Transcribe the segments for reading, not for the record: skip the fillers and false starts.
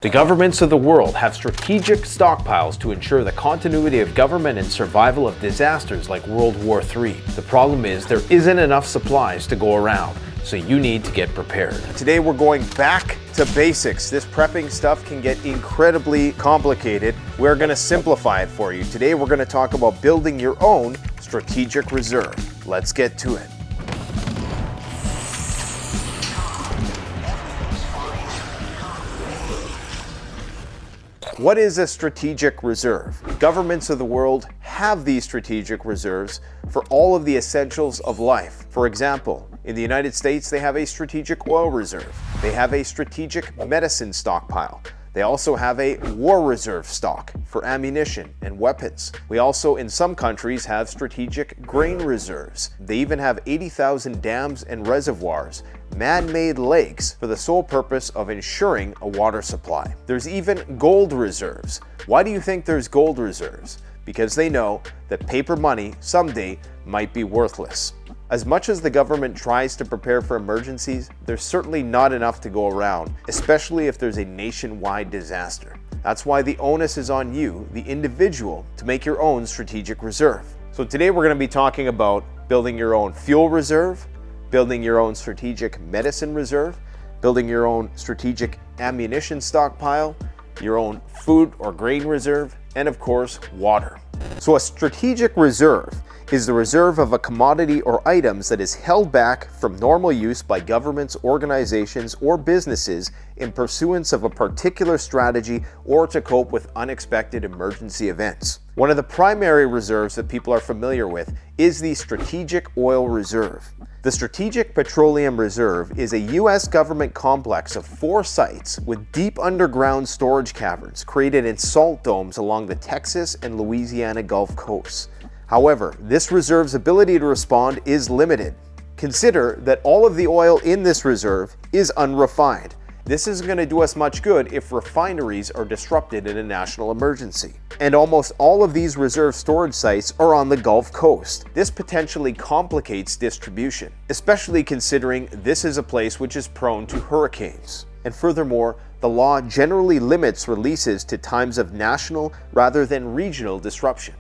The governments of the world have strategic stockpiles to ensure the continuity of government and survival of disasters like World War III. The problem is there isn't enough supplies to go around, so you need to get prepared. Today we're going back to basics. This prepping stuff can get incredibly complicated. We're going to simplify it for you. Today we're going to talk about building your own strategic reserve. Let's get to it. What is a strategic reserve? Governments of the world have these strategic reserves for all of the essentials of life. For example, in the United States, they have a strategic oil reserve. They have a strategic medicine stockpile. They also have a war reserve stock for ammunition and weapons. We also, in some countries, have strategic grain reserves. They even have 80,000 dams and reservoirs, man-made lakes, for the sole purpose of ensuring a water supply. There's even gold reserves. Why do you think there's gold reserves? Because they know that paper money someday might be worthless. As much as the government tries to prepare for emergencies, there's certainly not enough to go around, especially if there's a nationwide disaster. That's why the onus is on you, the individual, to make your own strategic reserve. So today we're going to be talking about building your own fuel reserve, building your own strategic medicine reserve, building your own strategic ammunition stockpile, your own food or grain reserve, and of course, water. So a strategic reserve is the reserve of a commodity or items that is held back from normal use by governments, organizations, or businesses in pursuance of a particular strategy or to cope with unexpected emergency events. One of the primary reserves that people are familiar with is the Strategic Oil Reserve. The Strategic Petroleum Reserve is a U.S. government complex of 4 sites with deep underground storage caverns created in salt domes along the Texas and Louisiana Gulf coasts. However, this reserve's ability to respond is limited. Consider that all of the oil in this reserve is unrefined. This isn't going to do us much good if refineries are disrupted in a national emergency. And almost all of these reserve storage sites are on the Gulf Coast. This potentially complicates distribution, especially considering this is a place which is prone to hurricanes. And furthermore, the law generally limits releases to times of national rather than regional disruption.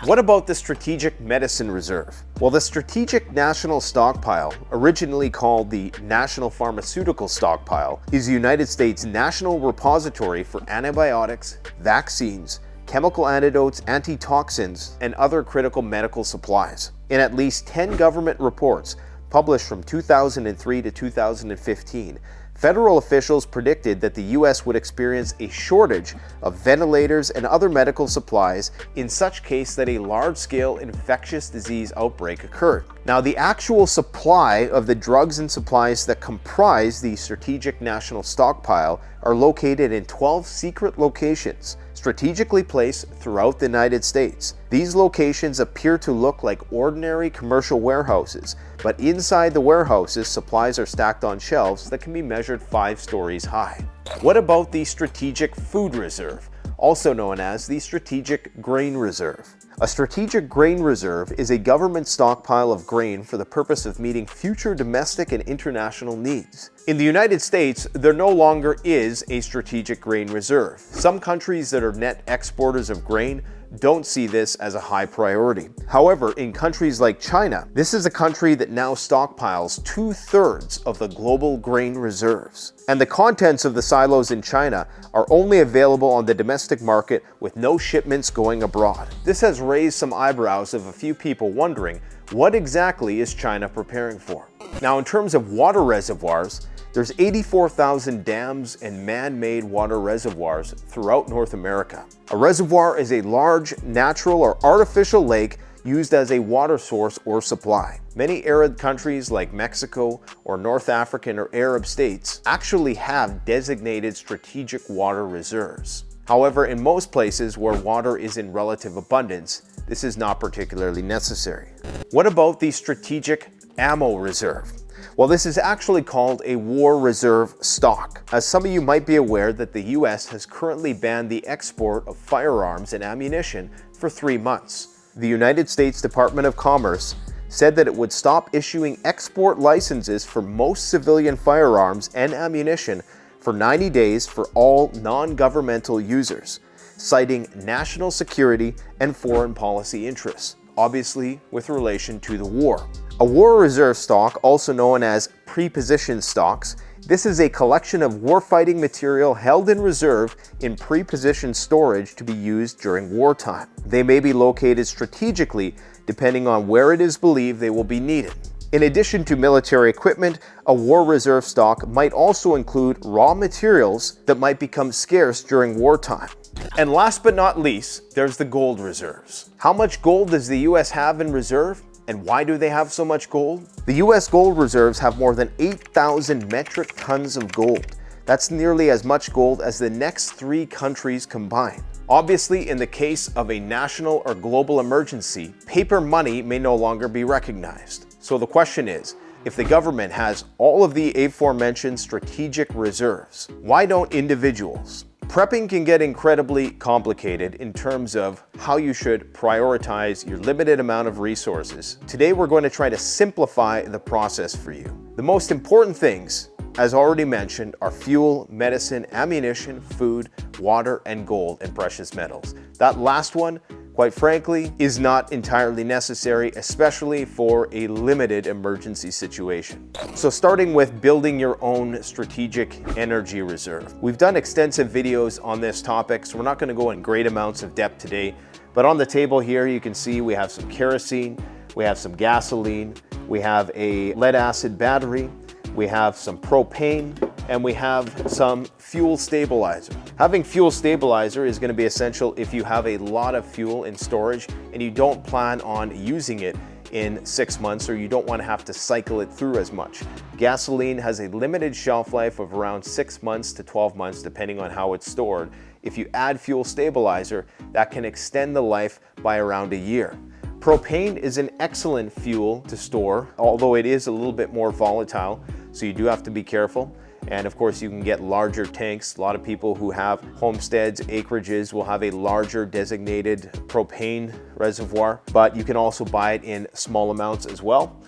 What about the Strategic Medicine Reserve? Well, the Strategic National Stockpile, originally called the National Pharmaceutical Stockpile, is the United States National Repository for antibiotics, vaccines, chemical antidotes, antitoxins, and other critical medical supplies. In at least 10 government reports published from 2003 to 2015, federal officials predicted that the U.S. would experience a shortage of ventilators and other medical supplies in such case that a large-scale infectious disease outbreak occurred. Now, the actual supply of the drugs and supplies that comprise the Strategic National Stockpile are located in 12 secret locations, strategically placed throughout the United States. These locations appear to look like ordinary commercial warehouses, but inside the warehouses, supplies are stacked on shelves that can be measured 5 stories high. What about the Strategic Food Reserve, also known as the Strategic Grain Reserve? A strategic grain reserve is a government stockpile of grain for the purpose of meeting future domestic and international needs. In the United States, there no longer is a strategic grain reserve. Some countries that are net exporters of grain don't see this as a high priority. However, in countries like China, this is a country that now stockpiles 2/3 of the global grain reserves. And the contents of the silos in China are only available on the domestic market with no shipments going abroad. This has raised some eyebrows of a few people wondering, what exactly is China preparing for? Now, in terms of water reservoirs, there's 84,000 dams and man-made water reservoirs throughout North America. A reservoir is a large, natural or artificial lake used as a water source or supply. Many arid countries like Mexico or North African or Arab states actually have designated strategic water reserves. However, in most places where water is in relative abundance, this is not particularly necessary. What about the Strategic Ammo Reserve? Well, this is actually called a war reserve stock, as some of you might be aware that the US has currently banned the export of firearms and ammunition for 3 months. The United States Department of Commerce said that it would stop issuing export licenses for most civilian firearms and ammunition for 90 days for all non-governmental users, citing national security and foreign policy interests, obviously with relation to the war. A war reserve stock, also known as pre-positioned stocks, this is a collection of warfighting material held in reserve in pre-positioned storage to be used during wartime. They may be located strategically depending on where it is believed they will be needed. In addition to military equipment, a war reserve stock might also include raw materials that might become scarce during wartime. And last but not least, there's the gold reserves. How much gold does the US have in reserve? And why do they have so much gold? The US gold reserves have more than 8,000 metric tons of gold. That's nearly as much gold as the next 3 countries combined. Obviously, in the case of a national or global emergency, paper money may no longer be recognized. So the question is, if the government has all of the aforementioned strategic reserves, why don't individuals? Prepping can get incredibly complicated in terms of how you should prioritize your limited amount of resources. Today, we're going to try to simplify the process for you. The most important things, as already mentioned, are fuel, medicine, ammunition, food, water, and gold and precious metals. That last one, quite frankly, is not entirely necessary, especially for a limited emergency situation. So starting with building your own strategic energy reserve. We've done extensive videos on this topic, so we're not going to go in great amounts of depth today. But on the table here, you can see we have some kerosene, we have some gasoline, we have a lead acid battery, we have some propane, and we have some fuel stabilizer. Having fuel stabilizer is going to be essential if you have a lot of fuel in storage and you don't plan on using it in 6 months, or you don't want to have to cycle it through as much. Gasoline has a limited shelf life of around 6 months to 12 months, depending on how it's stored. If you add fuel stabilizer, that can extend the life by around a year. Propane is an excellent fuel to store, although it is a little bit more volatile, so you do have to be careful. And of course, you can get larger tanks. A lot of people who have homesteads, acreages will have a larger designated propane reservoir, but you can also buy it in small amounts as well.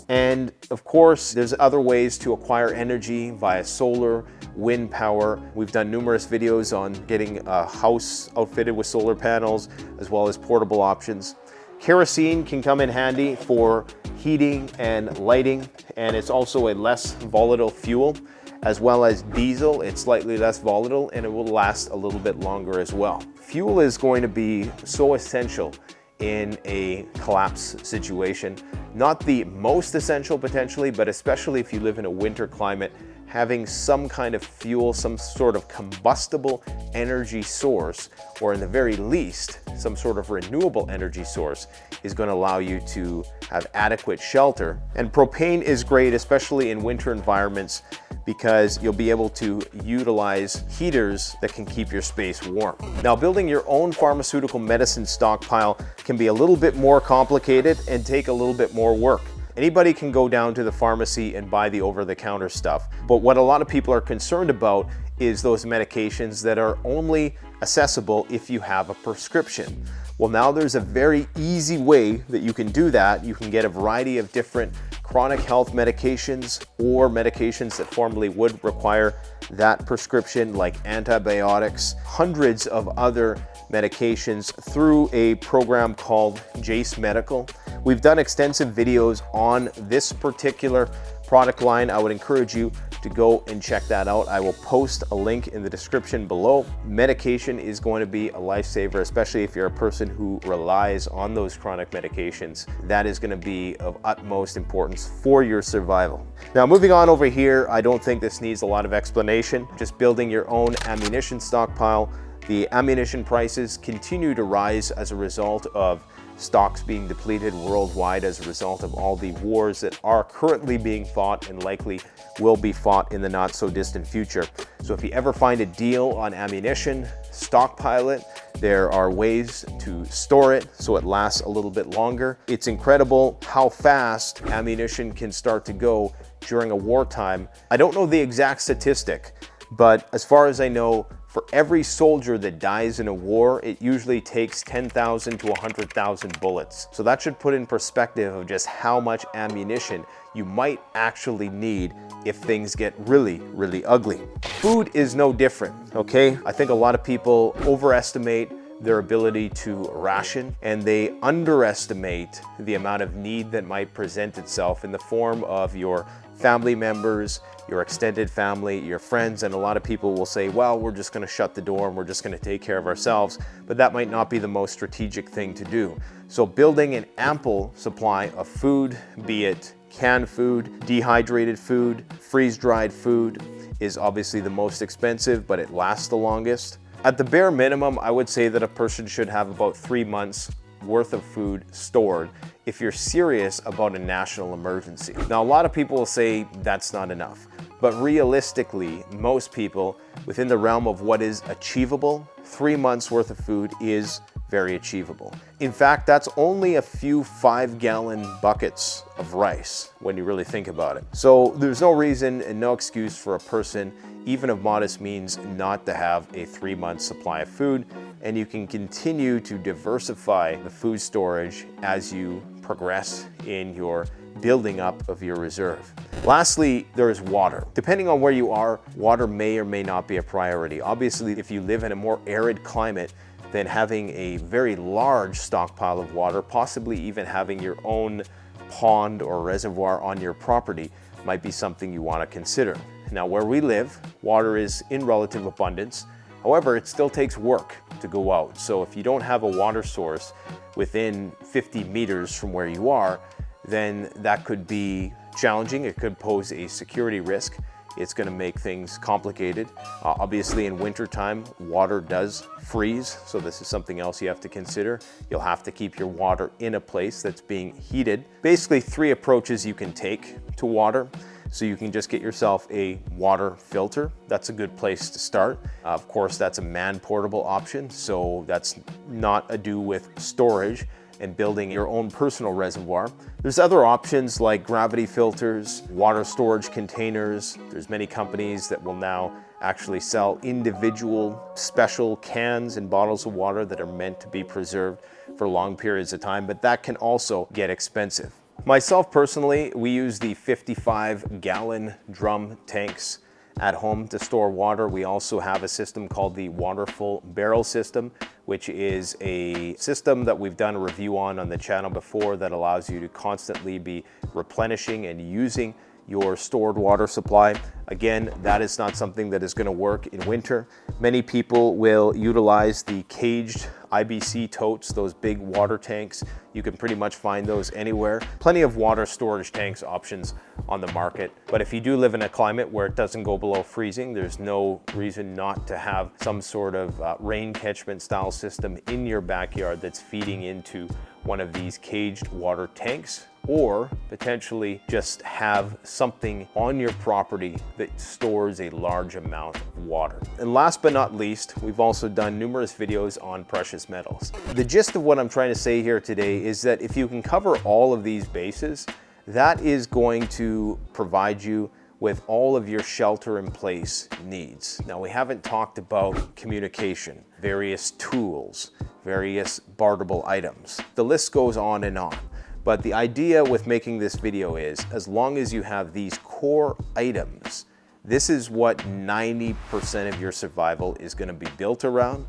And of course, there's other ways to acquire energy via solar, wind power. We've done numerous videos on getting a house outfitted with solar panels, as well as portable options. Kerosene can come in handy for heating and lighting, and it's also a less volatile fuel, as well as diesel. It's slightly less volatile and it will last a little bit longer as well. Fuel is going to be so essential in a collapse situation. Not the most essential potentially, but especially if you live in a winter climate, having some kind of fuel, some sort of combustible energy source, or in the very least, some sort of renewable energy source, is going to allow you to have adequate shelter. And propane is great, especially in winter environments, because you'll be able to utilize heaters that can keep your space warm. Now, building your own pharmaceutical medicine stockpile can be a little bit more complicated and take a little bit more work. Anybody can go down to the pharmacy and buy the over-the-counter stuff, but what a lot of people are concerned about is those medications that are only accessible if you have a prescription. Well, now there's a very easy way that you can do that. You can get a variety of different chronic health medications or medications that formerly would require that prescription, like antibiotics, hundreds of other medications through a program called Jace Medical. We've done extensive videos on this particular product line. I would encourage you to go and check that out. I will post a link in the description below. Medication is going to be a lifesaver, especially if you're a person who relies on those chronic medications. That is going to be of utmost importance for your survival. Now, moving on over here, I don't think this needs a lot of explanation. Just building your own ammunition stockpile. The ammunition prices continue to rise as a result of stocks being depleted worldwide as a result of all the wars that are currently being fought and likely will be fought in the not so distant future. So if you ever find a deal on ammunition, stockpile it. There are ways to store it so it lasts a little bit longer. It's incredible how fast ammunition can start to go during a wartime. I don't know the exact statistic, but as far as I know, For every soldier that dies in a war, it usually takes 10,000 to 100,000 bullets. So that should put in perspective of just how much ammunition you might actually need if things get really, really ugly. Food is no different, okay? I think a lot of people overestimate their ability to ration, and they underestimate the amount of need that might present itself in the form of your family members, your extended family, your friends, and a lot of people will say, well, we're just gonna shut the door and we're just gonna take care of ourselves, but that might not be the most strategic thing to do. So building an ample supply of food, be it canned food, dehydrated food, freeze-dried food, is obviously the most expensive, but it lasts the longest. At the bare minimum, I would say that a person should have about 3 months worth of food stored if you're serious about a national emergency. Now, a lot of people will say that's not enough, but realistically, most people within the realm of what is achievable, 3 months worth of food is very achievable. In fact, that's only a few 5-gallon buckets of rice when you really think about it. So there's no reason and no excuse for a person, even of modest means, not to have a 3-month supply of food, and you can continue to diversify the food storage as you progress in your building up of your reserve. Lastly, there is water. Depending on where you are, water may or may not be a priority. Obviously, if you live in a more arid climate, then having a very large stockpile of water, possibly even having your own pond or reservoir on your property, might be something you want to consider. Now, where we live, water is in relative abundance. However, it still takes work to go out. So if you don't have a water source within 50 meters from where you are, then that could be challenging. It could pose a security risk. It's going to make things complicated. Obviously, in wintertime, water does freeze, so this is something else you have to consider. You'll have to keep your water in a place that's being heated. Basically, 3 approaches you can take to water. So you can just get yourself a water filter. That's a good place to start. Of course, that's a man-portable option, so that's not ado with storage and building your own personal reservoir. There's other options like gravity filters, water storage containers. There's many companies that will now actually sell individual special cans and bottles of water that are meant to be preserved for long periods of time, but that can also get expensive. Myself personally, we use the 55-gallon drum tanks at home to store water. We also have a system called the waterful barrel system, which is a system that we've done a review on the channel before that allows you to constantly be replenishing and using your stored water supply. Again, that is not something that is going to work in winter. Many people will utilize the caged IBC totes, those big water tanks. You can pretty much find those anywhere. Plenty of water storage tanks options on the market. But if you do live in a climate where it doesn't go below freezing, there's no reason not to have some sort of rain catchment style system in your backyard that's feeding into one of these caged water tanks, or potentially just have something on your property that stores a large amount of water. And last but not least, we've also done numerous videos on precious metals. The gist of what I'm trying to say here today is that if you can cover all of these bases, that is going to provide you with all of your shelter in place needs. Now, we haven't talked about communication, various tools, various barterable items. The list goes on and on. But the idea with making this video is, as long as you have these core items, this is what 90% of your survival is going to be built around.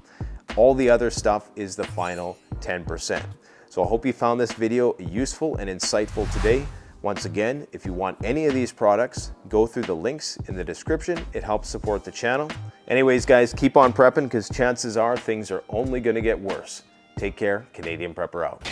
All the other stuff is the final 10%. So I hope you found this video useful and insightful today. Once again, if you want any of these products, go through the links in the description. It helps support the channel. Anyways, guys, keep on prepping because chances are things are only going to get worse. Take care. Canadian Prepper out.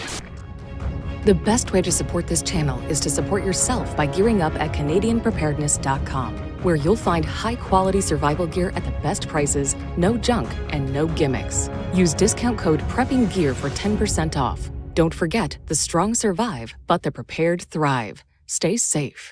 The best way to support this channel is to support yourself by gearing up at CanadianPreparedness.com, where you'll find high-quality survival gear at the best prices, no junk, and no gimmicks. Use discount code PREPPINGGEAR for 10% off. Don't forget, the strong survive, but the prepared thrive. Stay safe.